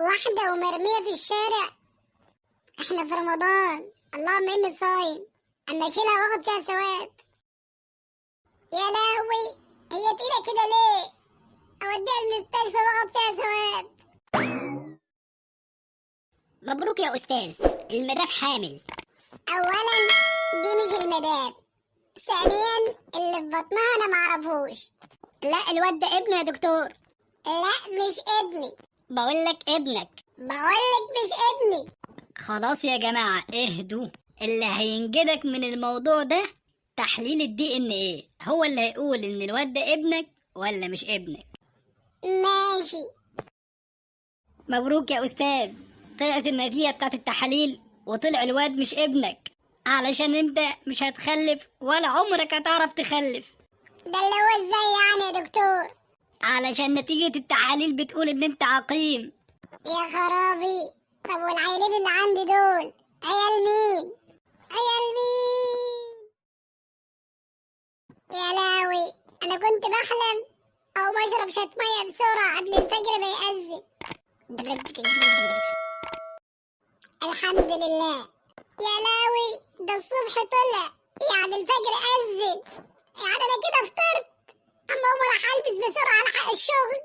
واحدة ومرمية في الشارع. احنا في رمضان، اللهم اني صايم، اما اشيلها واخد فيها ثواب. يا لهوي، هي تقيلة كده ليه؟ اوديها المستشفى واخد فيها ثواب. مبروك يا أستاذ، المدام حامل. اولا دي مش المدام، ثانيا اللي في بطنها انا معرفوش. لا الواد ده ابني يا دكتور. لا مش ابني. بقولك ابنك. بقولك مش ابني. خلاص يا جماعة اهدوا، اللي هينجدك من الموضوع ده تحليل الدي ان ايه، هو اللي هيقول ان الواد ده ابنك ولا مش ابنك. ماشي. مبروك يا استاذ، طلعت النتيجة بتاعت التحاليل وطلع الواد مش ابنك، علشان انت مش هتخلف ولا عمرك هتعرف تخلف. ده اللي هو ازاي يعني يا دكتور؟ علشان نتيجة التحاليل بتقول ان انت عقيم. يا خرابي، طب والعيالين اللي عندي دول عيال مين؟ عيال مين؟ يا لاوي، انا كنت بحلم او بشرب شوية مية بسرعة قبل الفجر ما يأذن. الحمد لله. يا لاوي، ده الصبح طلع، يعني الفجر أذن، يعني انا كده فطرت. اما اقوم راح البس بسرعة الحق الشغل.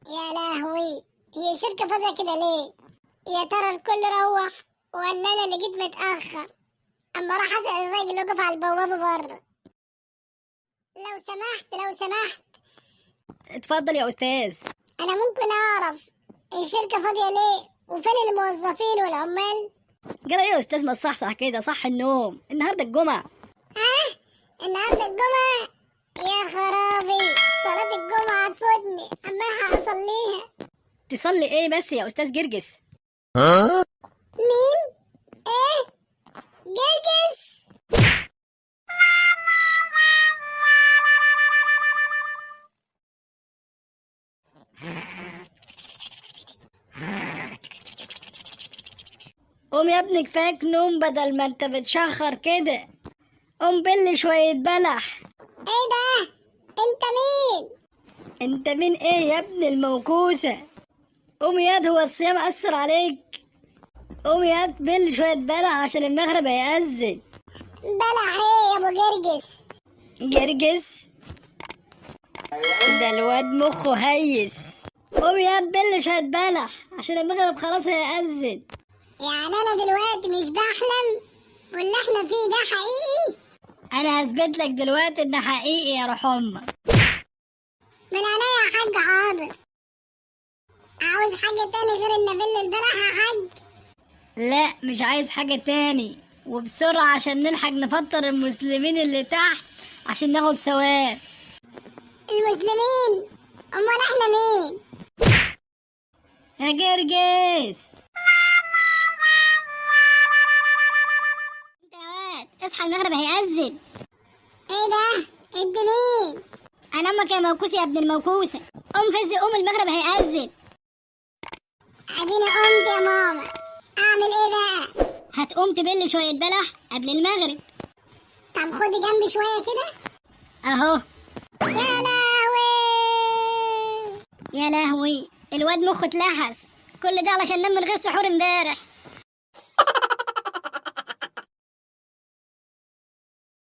يا لهوي، هي شركة فاضية كده ليه؟ يا ترى الكل روح ولا انا اللي جيت متأخر؟ اما راح اسأل الراجل اللي وقف على البوابة بره. لو سمحت اتفضل يا استاذ. انا ممكن اعرف الشركة فاضية ليه وفين الموظفين والعمال؟ جرى ايه يا استاذ؟ ما تصحصح كده، صح النوم، النهارده الجمعة. النهارده الجمعة؟ يا خرابي، صلاة الجمعة هتفوتني، اما الحق اصليها. تصلي ايه بس يا استاذ جرجس؟ مين؟ ايه؟ جرجس؟ قوم يا ابني، كفاك نوم بدل ما انت بتشخر كده. قوم بل شوية بلح. ايه ده؟ انت مين؟ انت مين ايه يا ابن الموكوسة؟ قوم ياد، هو الصيام أثر عليك؟ قوم ياد بل شوية بلح عشان المغرب هيأذن. بلح ايه يا ابو جرجس؟ جرجس ده الواد مخه هيس. قوم ياد بل شوية بلح عشان المغرب خلاص هيأذن. يعني انا دلوقتي مش بحلم واللي احنا فيه ده حقيقي؟ انا هثبت لك دلوقتي ان حقيقي يا روح امك. من عينيا يا حاج، حاضر. عاوز حاجة تاني غير ان ابل البلح يا حاج؟ لا مش عايز حاجة تاني، وبسرعة عشان نلحق نفطر المسلمين اللي تحت عشان ناخد ثواب. المسلمين؟ امال احنا مين؟ يا جرجس انت يا واد اصحى، المغرب هيأذن. ايه ده؟ انت مين؟ انا امك يا موكوس يا ابن الموكوسة. قوم فز، قوم المغرب هيأذن. اديني قمت يا ماما، اعمل ايه بقى؟ هتقوم تبل شوية بلح قبل المغرب. طب خدي جنبي شوية كده. اهو. يا لهوي، يا لهوي، الواد مخه اتلحس، كل ده علشان نام من غير سحور امبارح.